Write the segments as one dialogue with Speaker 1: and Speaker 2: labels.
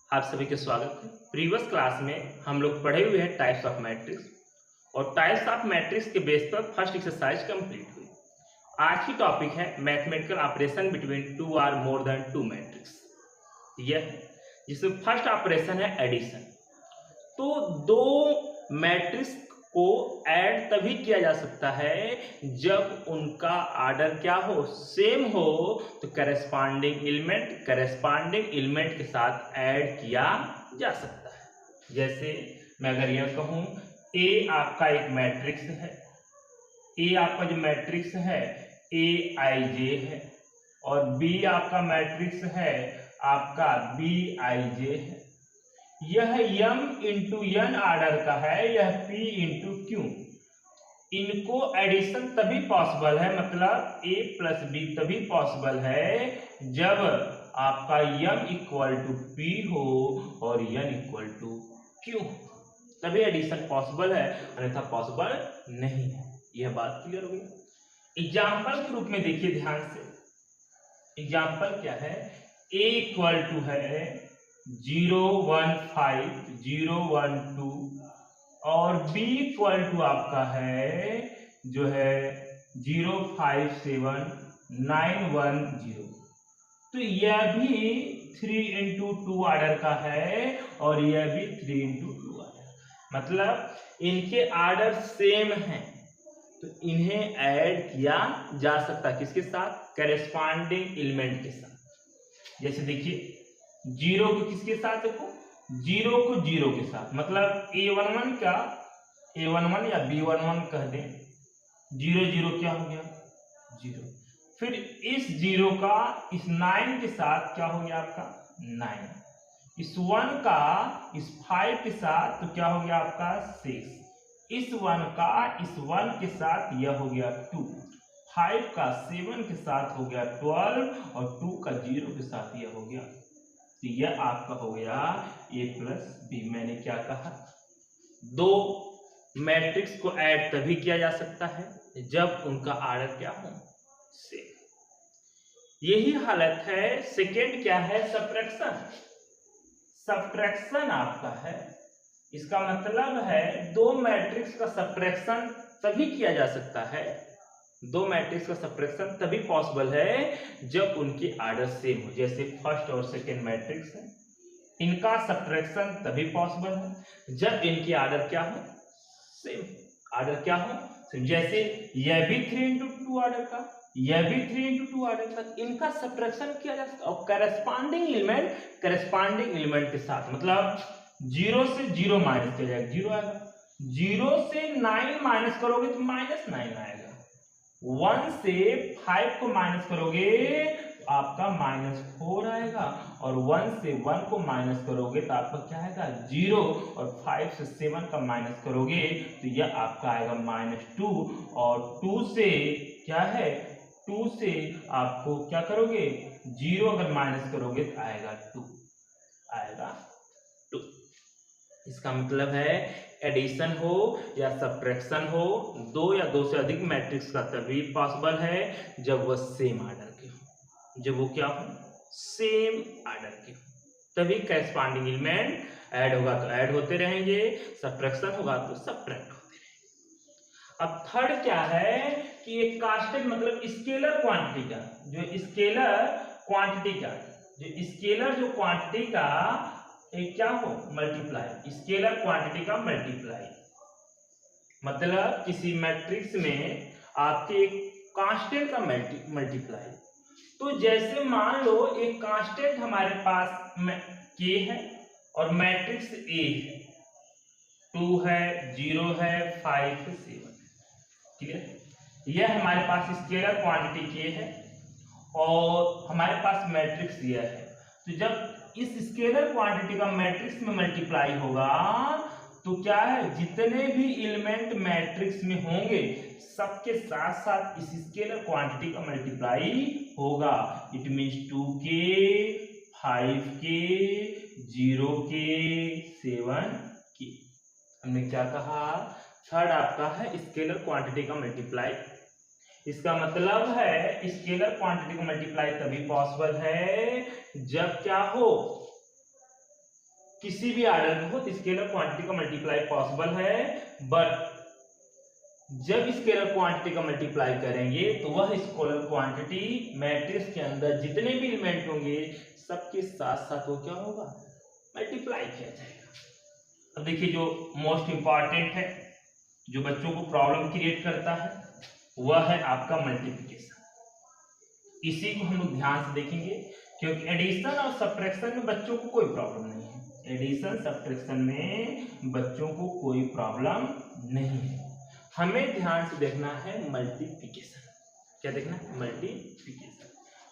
Speaker 1: आप सभी का स्वागत है। प्रीवियस क्लास में हम लोग पढ़े हुए हैं टाइप्स ऑफ मैट्रिक्स और टाइप्स ऑफ मैट्रिक्स के बेस पर फर्स्ट एक्सरसाइज कंप्लीट हुई। आज की टॉपिक है mathematical operation between two or more than two matrix. यह है जिसमें फर्स्ट ऑपरेशन है एडिशन। तो दो मैट्रिक्स को ऐड तभी किया जा सकता है जब उनका आर्डर क्या हो, सेम हो। तो करेस्पॉन्डिंग एलिमेंट के साथ ऐड किया जा सकता है। जैसे मैं अगर यह कहूं ए आपका एक मैट्रिक्स है, ए आपका जो मैट्रिक्स है ए आई जे है, और बी आपका मैट्रिक्स है आपका बी आई जे है। यह m इंटू n ऑर्डर का है, यह p इंटू क्यू। इनको एडिशन तभी पॉसिबल है, मतलब a प्लस बी तभी पॉसिबल है जब आपका m इक्वल टू p हो और n इक्वल टू q, तभी एडिशन पॉसिबल है, अन्यथा पॉसिबल नहीं है। यह बात क्लियर हो गई। एग्जाम्पल के रूप में देखिए ध्यान से। एग्जाम्पल क्या है, a इक्वल टू है 0 1 5 0 1 2 और b इक्वल टू आपका है जो है 0 5 7 9 1 0। तो यह भी 3 इंटू 2 ऑर्डर का है और यह भी 3 इंटू 2 ऑर्डर, मतलब इनके ऑर्डर सेम हैं, तो इन्हें ऐड किया जा सकता है किसके साथ, करेस्पॉन्डिंग एलिमेंट के साथ। जैसे देखिए जीरो को किसके साथ, देखो जीरो को जीरो के साथ, मतलब a11 का a11 या b11 कह दें, जीरो जीरो क्या हो गया जीरो। फिर इस जीरो का इस 9 के साथ क्या हो गया आपका 9, इस 1 का इस 5 के साथ तो क्या हो गया आपका 6, इस 1 का इस 1 के साथ यह हो गया 2, 5 का 7 के साथ हो गया 12 और 2 का 0 के साथ यह हो गया। तो यह आपका हो गया a प्लस बी। मैंने क्या कहा, दो मैट्रिक्स को ऐड तभी किया जा सकता है जब उनका ऑर्डर क्या हो, सेम। यही हालत है। सेकेंड क्या है, सब्ट्रैक्शन। सब्ट्रैक्शन आपका है, इसका मतलब है दो मैट्रिक्स का सब्ट्रैक्शन तभी किया जा सकता है, दो मैट्रिक्स का सब्ट्रैक्शन तभी पॉसिबल है जब उनके ऑर्डर सेम हो। जैसे फर्स्ट और सेकेंड मैट्रिक्स है, इनका सब्ट्रैक्शन तभी पॉसिबल है जब इनके ऑर्डर क्या हो, सेम। ऑर्डर क्या हो सेम। जैसे यह भी 3 इंटू 2 ऑर्डर का, यह भी 3 इंटू 2 ऑर्डर का, इनका सब्ट्रैक्शन किया जा सकता है। और करेस्पॉन्डिंग एलिमेंट के साथ, मतलब 0 से 0 माइनस किया जाएगा, 0 आएगा। 0 से 9 माइनस करोगे तो -9 आएगा। 1 से 5 को माइनस करोगे तो आपका -4 आएगा, और 1 से 1 को माइनस करोगे तो आपका क्या आएगा 0, और 5 से 7 का माइनस करोगे तो यह आपका आएगा -2, और 2 से क्या है 2 से आपको क्या करोगे 0 अगर माइनस करोगे तो आएगा 2, आएगा 2। इसका मतलब है एडिशन हो या सब्ट्रैक्शन हो, दो या दो से अधिक मैट्रिक्स का तभी पॉसिबल है जब वह सेम ऑर्डर के हो, जब वो क्या हो सेम ऑर्डर के हो, तभी करेस्पॉन्डिंग एलिमेंट ऐड होगा तो ऐड होते रहेंगे, सब्ट्रैक्शन होगा तो सब्ट्रैक्ट होते रहेंगे। अब थर्ड क्या है कि एक कांस्टेंट, मतलब स्केलर क्वांटिटी का, जो स्केलर क्वांटिटी का जो क्वांटिटी का एक क्या हो मल्टीप्लाई, स्केलर क्वांटिटी का मल्टीप्लाई, मतलब किसी मैट्रिक्स में आपके एक कांस्टेंट का मल्टीप्लाई। तो जैसे मान लो एक कांस्टेंट हमारे पास k है और मैट्रिक्स A है, 2 है 0 है 5 है 7 है, क्लियर। यह हमारे पास स्केलर क्वांटिटी k है और हमारे पास मैट्रिक्स यह है। तो जब इस स्केलर क्वांटिटी का मैट्रिक्स में मल्टीप्लाई होगा तो क्या है, जितने भी एलिमेंट मैट्रिक्स में होंगे सबके साथ साथ इस स्केलर क्वांटिटी का मल्टीप्लाई होगा। It means 2k 5k 0k 7k। हमने क्या कहा, थर्ड आपका है स्केलर क्वांटिटी का मल्टीप्लाई। इसका मतलब है स्केलर क्वांटिटी का मल्टीप्लाई तभी पॉसिबल है जब क्या हो, किसी भी आर्डर में हो तो स्केलर क्वांटिटी का मल्टीप्लाई पॉसिबल है, बट जब स्केलर क्वांटिटी का मल्टीप्लाई करेंगे तो वह स्केलर क्वांटिटी मैट्रिक्स के अंदर जितने भी एलिमेंट होंगे सबके साथ साथ वो क्या होगा, मल्टीप्लाई किया जाएगा। अब देखिए जो मोस्ट इंपॉर्टेंट है, जो बच्चों को प्रॉब्लम क्रिएट करता है, वह है आपका मल्टीप्लिकेशन। इसी को हम लोग ध्यान से देखेंगे, क्योंकि एडिशन और सब्ट्रैक्शन में बच्चों को कोई प्रॉब्लम नहीं है। एडिशन सब्ट्रैक्शन में बच्चों को कोई प्रॉब्लम नहीं है। हमें ध्यान से देखना है मल्टीप्लिकेशन। क्या देखना है, मल्टीप्लिकेशन।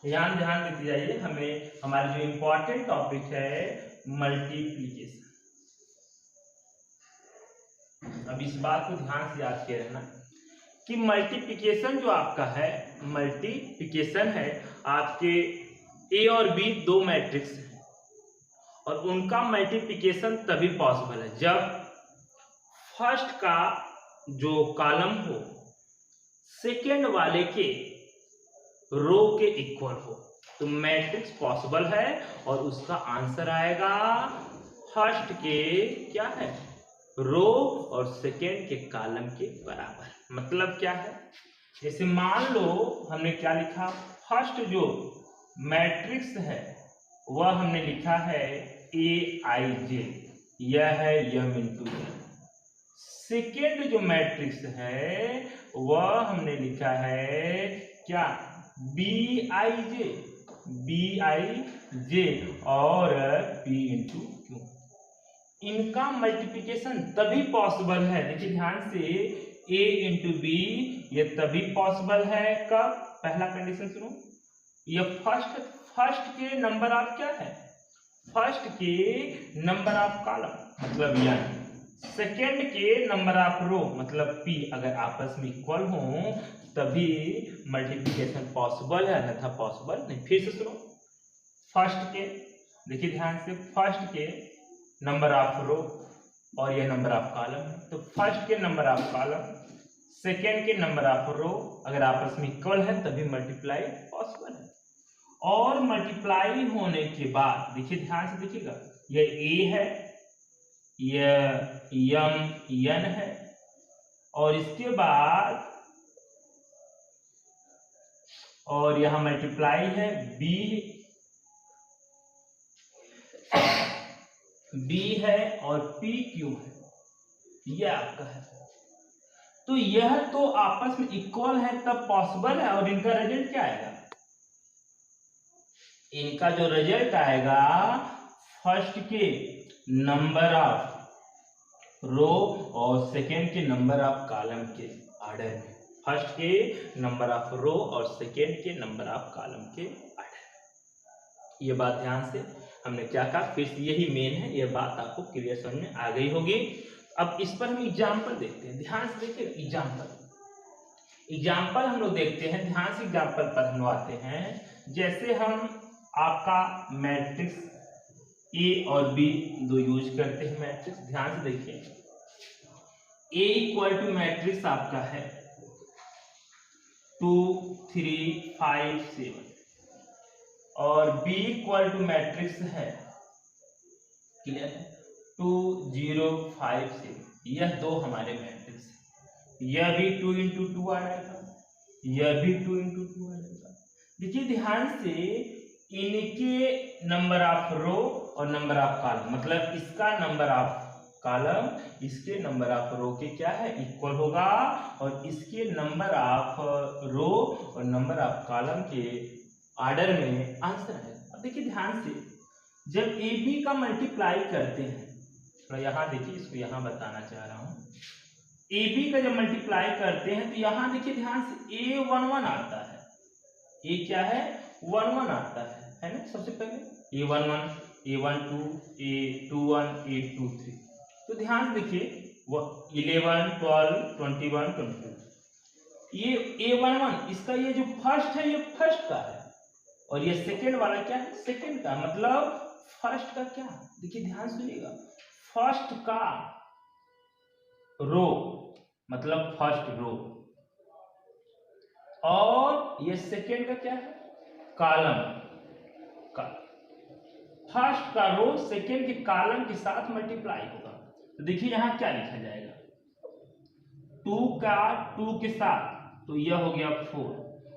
Speaker 1: ध्यान देते जाइए, हमें हमारा जो इंपॉर्टेंट टॉपिक है मल्टीप्लिकेशन। अब इस बात को ध्यान से याद किए रहना कि मल्टीप्लिकेशन जो आपका है, मल्टीप्लिकेशन है आपके ए और बी दो मैट्रिक्स हैं, और उनका मल्टीप्लिकेशन तभी पॉसिबल है जब फर्स्ट का जो कॉलम हो सेकेंड वाले के रो के इक्वल हो, तो मैट्रिक्स पॉसिबल है और उसका आंसर आएगा फर्स्ट के क्या है, रो और सेकेंड के कॉलम के बराबर। मतलब क्या है, जैसे मान लो हमने क्या लिखा, फर्स्ट जो मैट्रिक्स है वह हमने लिखा है ए आई जे, यह है यम इंटू एन। सेकेंड जो मैट्रिक्स है वह हमने लिखा है क्या, B I J, B I जे और पी इंटू क्यू। इनका मल्टीप्लिकेशन तभी पॉसिबल है, देखिए ध्यान से, ए इंटू बी ये तभी पॉसिबल है कब, पहला कंडीशन सुनो, ये फर्स्ट के नंबर ऑफ क्या है, फर्स्ट के नंबर ऑफ कॉलम मतलब एन, सेकेंड के नंबर ऑफ रो मतलब पी अगर आपस में इक्वल हो तभी मल्टीप्लिकेशन पॉसिबल है, अन्यथा पॉसिबल नहीं। फिर से सुनो, फर्स्ट के, देखिए ध्यान से, फर्स्ट के नंबर ऑफ रो और ये नंबर ऑफ कॉलम है, तो फर्स्ट के नंबर ऑफ कॉलम सेकेंड के नंबर ऑफ रो अगर आपस में इक्वल है तभी मल्टीप्लाई पॉसिबल है। और मल्टीप्लाई होने के बाद देखिए ध्यान से देखिएगा, ये ए है, यह यम एन है, और इसके बाद और यहां मल्टीप्लाई है बी है और पी क्यू है, यह आपका है। तो यह तो आपस में इक्वल है तब पॉसिबल है, और इनका रिजल्ट क्या आएगा, इनका जो रिजल्ट आएगा फर्स्ट के नंबर ऑफ रो और सेकेंड के नंबर ऑफ कॉलम के ऑर्डर में, फर्स्ट के नंबर ऑफ रो और सेकेंड के नंबर ऑफ कॉलम के ऑर्डर। ये बात ध्यान से, हमने क्या कहा, फिर से यही मेन है, ये बात आपको क्लियर समझ में आ गई होगी। अब इस पर हम एग्जाम्पल देखते हैं, ध्यान से देखिए, एग्जाम्पल हम लोग देखते हैं, ध्यान से एग्जाम्पल पर हम लोग आते हैं। जैसे हम आपका मैट्रिक्स ए और बी दो यूज करते हैं मैट्रिक्स, ध्यान से देखिए, ए इक्वल टू मैट्रिक्स आपका है 2 3 5 7 और बी इक्वल टू मैट्रिक्स है, क्लियर है, 2 0 5 6। यह दो हमारे मैट्रिक्स है, यह भी 2 इंटू 2 आ जाएगा, यह भी 2 इंटू 2 आ जाएगा। देखिए ध्यान से, इनके नंबर ऑफ रो और नंबर ऑफ कॉलम मतलब इसका नंबर ऑफ कॉलम इसके नंबर ऑफ रो के क्या है, इक्वल होगा, और इसके नंबर ऑफ रो और नंबर ऑफ कॉलम के ऑर्डर में आंसर है। अब देखिए ध्यान से, जब ए बी का मल्टीप्लाई करते हैं, तो यहाँ देखिए, इसको यहाँ बताना चाह रहा हूँ, ए बी का जब मल्टीप्लाई करते हैं तो यहाँ देखिए ध्यान से, ए 1 1 आता है, ए क्या है, 1 1 आता है ना, सबसे पहले ए 1 1 ए 1 2 ए 2 1 ए 2 3। तो ध्यान देखिए, 11 12 21 22, ये ए 1 1 इसका ये जो फर्स्ट है ये फर्स्ट का है, और ये सेकेंड वाला क्या है, सेकेंड का, मतलब फर्स्ट का क्या, देखिए ध्यान सुनिएगा, फर्स्ट का रो मतलब फर्स्ट रो, और ये सेकेंड का क्या है, कॉलम का, फर्स्ट का रो सेकेंड के कॉलम के साथ मल्टीप्लाई होगा। तो देखिए यहाँ क्या लिखा जाएगा, 2 का 2 के साथ तो यह हो गया 4,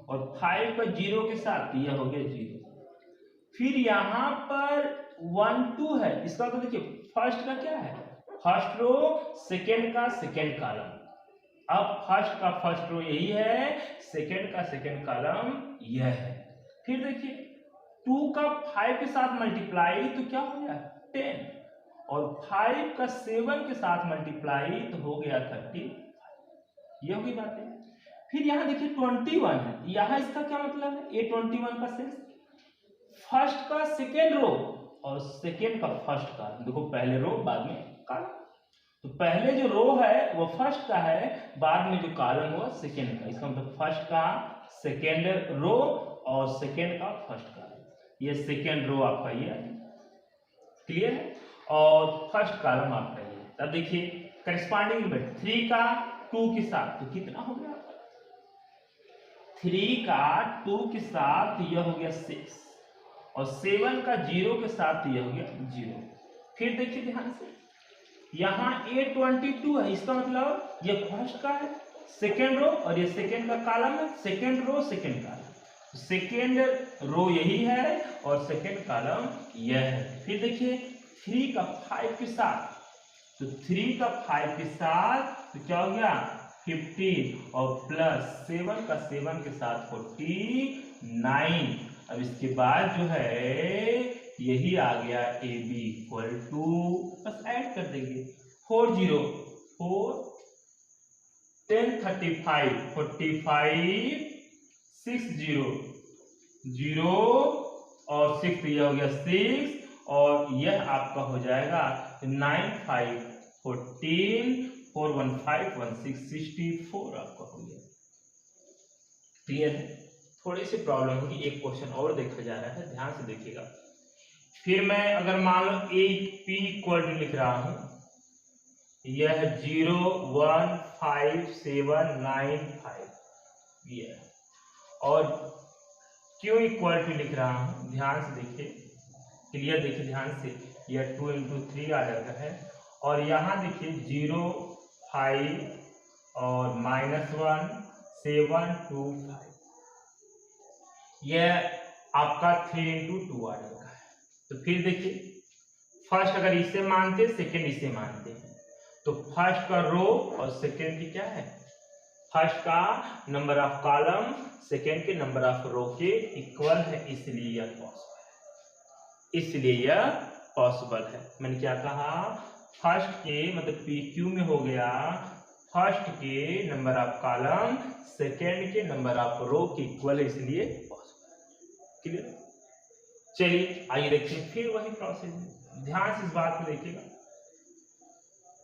Speaker 1: और 5 का 0 के साथ तो यह हो गया 0। फिर यहाँ पर 1 2 है, इसका तो देखिए फर्स्ट का क्या है, फर्स्ट रो सेकेंड का सेकेंड कॉलम। अब फर्स्ट का फर्स्ट रो यही है, सेकेंड का सेकेंड कॉलम यह है। फिर देखिए 2 का 5 के साथ मल्टीप्लाई तो क्या हो गया 10, और 5 का 7 के साथ मल्टीप्लाई तो हो गया 30। ये होगी बातें। फिर यहाँ देखिए 21 है, यहाँ इसका क्या मतलब है, ये 21 का सेंस फर्स्ट का सेकेंड रो और सेकेंड का फर्स्ट का, देखो पहले रो बाद में कॉलम, तो पहले जो रो है वो फर्स्ट का है, बाद में जो कॉलम हुआ सेकेंड का। इसका मतलब फर्स्ट का सेकेंड रो और सेकेंड का फर्स्ट का, ये सेकेंड रो आपका ये क्लियर है, और फर्स्ट कॉलम आपका ये। तब देखिए करेस्पॉन्डिंग में 3 का 2 के साथ तो कितना हो गया, 3 का 2 के साथ यह हो गया 6, और 7 का 0 के साथ यह हो गया 0। फिर देखिए ध्यान से यहाँ A22 है, इसका मतलब ये फर्स्ट का है सेकेंड रो, और ये सेकेंड का कॉलम है, second row second column, second row यही है और सेकेंड कॉलम यह है। फिर देखिए 3 का 5 के साथ, तो 3 का 5 के साथ तो क्या हो गया 15, और प्लस 7 का 7 के साथ 49। अब इसके बाद जो है यही आ गया ए बी इक्वल टू, बस ऐड कर देंगे 4 0 4 10 35 45 6 0 0 और 6, यह हो गया 6, और यह आपका हो जाएगा 9 5 14 4 1 5 1 6 64 आपका हो गया। क्लियर है, थोड़ी सी प्रॉब्लम होगी, एक क्वेश्चन और देखा जा रहा है, ध्यान से देखिएगा। फिर मैं अगर मान लो एक पी इक्वल टू लिख रहा हूं, यह 0 1 5 7 9 5 ये, और क्यू इक्वल टू लिख रहा हूं, ध्यान से देखिए, क्लियर देखिए ध्यान से, यह 2 into 3 आर्डर का है, और यहाँ देखिए 0 5 और -1 7 2 5, यह आपका 3 into 2 आर्डर का है। तो फिर देखिए फर्स्ट अगर इसे मानते सेकेंड इसे मानते हैं, तो फर्स्ट का रो और सेकेंड की क्या है, फर्स्ट का नंबर ऑफ कॉलम सेकेंड के नंबर ऑफ रो के इक्वल है, इसलिए यह पॉसिबल है, इसलिए यह पॉसिबल है। मैंने क्या कहा, फर्स्ट के मतलब पी क्यू में हो गया फर्स्ट के नंबर ऑफ कॉलम सेकेंड के नंबर ऑफ रो के इक्वल है, इसलिए पॉसिबल है। क्लियर, चलिए आइए देखिए फिर वही प्रोसेस, ध्यान से इस बात को देखिएगा।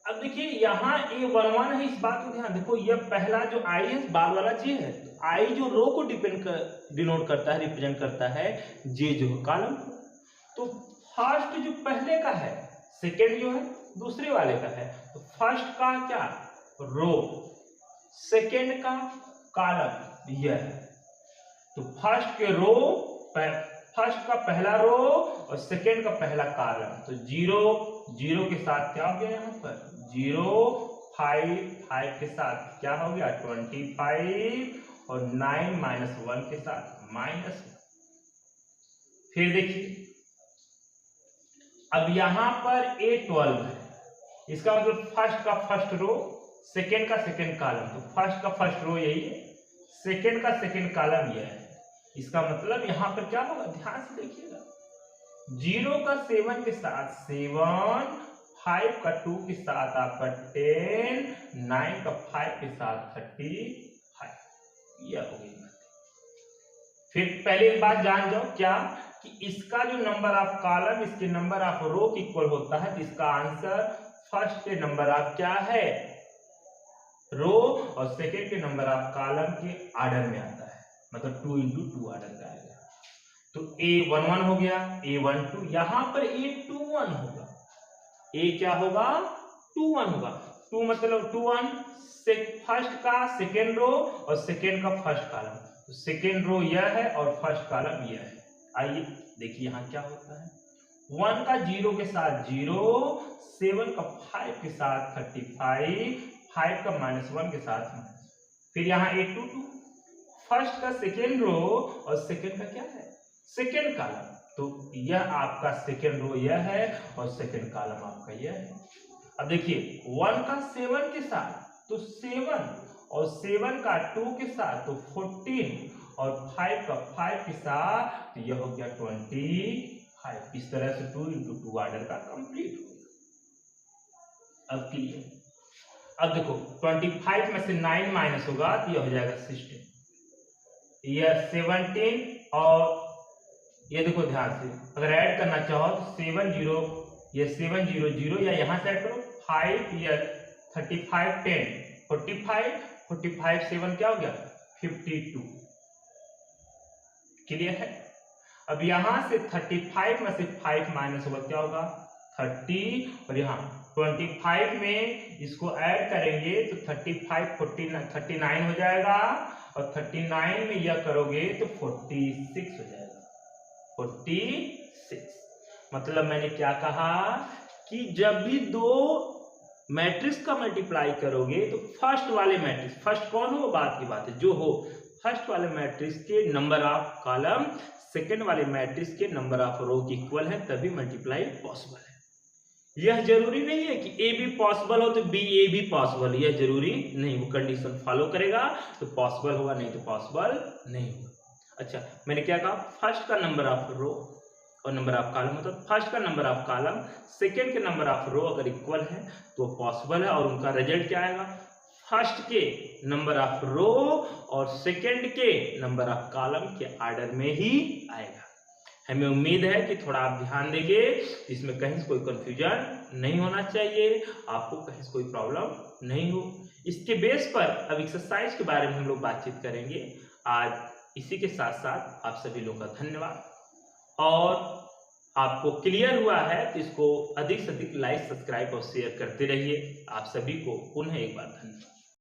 Speaker 1: अब देखिए यहाँ A11 है, इस बात को ध्यान देखो, यह पहला जो आई है बाद वाला जे है, आई जो रो को डिनोट करता है, रिप्रेजेंट करता है, जे जो है कॉलम। तो फर्स्ट जो पहले का है, सेकेंड जो है दूसरे वाले का है, तो फर्स्ट का क्या रो, सेकेंड का कॉलम यह है। तो फर्स्ट के रो, फर्स्ट का पहला रो और सेकेंड का पहला कॉलम, तो 0 0 के साथ क्या हो गया यहाँ पर 0 5 5 के साथ क्या हो गया 25, और 9 -1 के साथ -1। फिर देखिए अब यहां पर A12 है, इसका मतलब फर्स्ट का फर्स्ट रो सेकेंड का सेकेंड कॉलम, तो फर्स्ट का फर्स्ट रो यही है, सेकेंड का सेकेंड कॉलम यह है। इसका मतलब यहां पर क्या होगा, ध्यान से देखिएगा, 0 का 7 के साथ 7, 5 का 2 के साथ आपका 10, 9 का 5 के साथ 35, यह हो गई। फिर पहले एक बात जान जाओ क्या, कि इसका जो नंबर ऑफ कॉलम इसके नंबर ऑफ रो के इक्वल होता है, तो इसका आंसर फर्स्ट के नंबर ऑफ क्या है रो, और सेकेंड के नंबर ऑफ कॉलम के ऑर्डर में आता है, मतलब 2 into 2 ऑर्डर का आएगा। तो A11 हो गया, A12, यहां पर A21 होगा, A क्या होगा 21 होगा, 2 मतलब 21 से फर्स्ट का सेकेंड रो और सेकेंड का फर्स्ट कॉलम, तो सेकेंड रो यह है और फर्स्ट कॉलम यह है। आइए देखिए यहां क्या होता है, 1 का 0 के साथ 0, 7 का 5 के साथ 35, 5 का -1 के साथ माइनस, फिर यहाँ 8 2 2, फर्स्ट का सेकेंड रो और सेकेंड का क्या है, सेकेंड कॉलम। तो यह आपका सेकेंड रो यह है और सेकेंड कॉलम आपका यह है। अब देखिए 1 का 7 के साथ तो 7 और 7 का 2 के साथ तो 14 और 5 का 5 के साथ तो यह हो गया 25। इस तरह से 2 × 2 ऑर्डर का कंप्लीट हो गया। अब क्लियर। अब देखो 25 में से 9 माइनस होगा तो यह हो जाएगा 16, यह 17 और ये देखो ध्यान से अगर ऐड करना चाहो तो 7 0 ये 7 0 0 या यहाँ से ऐड करो 5 या 35 10 45 45 7 क्या हो गया 52। क्लियर है। अब यहाँ से 35 में से 5 माइनस होगा क्या होगा 30 और यहाँ 25 में इसको ऐड करेंगे तो 35 39 हो जाएगा और 39 में यह करोगे तो 46 हो जाएगा 46। मतलब मैंने क्या कहा कि जब भी दो मैट्रिक्स का मल्टीप्लाई करोगे तो फर्स्ट वाले मैट्रिक्स, फर्स्ट कौन हो बात की बात है जो हो, फर्स्ट वाले मैट्रिक्स के नंबर ऑफ कॉलम सेकंड वाले मैट्रिक्स के नंबर ऑफ रो के इक्वल है तभी मल्टीप्लाई पॉसिबल है। यह जरूरी नहीं है कि ए भी पॉसिबल हो तो बी ए भी पॉसिबल, यह जरूरी नहीं, वो कंडीशन फॉलो करेगा तो पॉसिबल होगा नहीं तो पॉसिबल नहीं होगा। अच्छा मैंने क्या कहा फर्स्ट का नंबर ऑफ रो और नंबर ऑफ कॉलम, मतलब फर्स्ट का नंबर ऑफ कॉलम सेकंड के नंबर ऑफ रो अगर इक्वल है तो पॉसिबल है और उनका रिजल्ट क्या आएगा फर्स्ट के नंबर ऑफ रो और सेकंड के नंबर ऑफ कॉलम के ऑर्डर में ही आएगा। हमें उम्मीद है कि थोड़ा आप ध्यान देंगे, इसमें कहीं से कोई कंफ्यूजन नहीं होना चाहिए, आपको कहीं से कोई प्रॉब्लम नहीं हो। इसके बेस पर अब एक्सरसाइज के बारे में हम लोग बातचीत करेंगे। आज इसी के साथ साथ आप सभी लोगों का धन्यवाद, और आपको क्लियर हुआ है तो इसको अधिक से अधिक लाइक सब्सक्राइब और शेयर करते रहिए। आप सभी को पुनः एक बार धन्यवाद।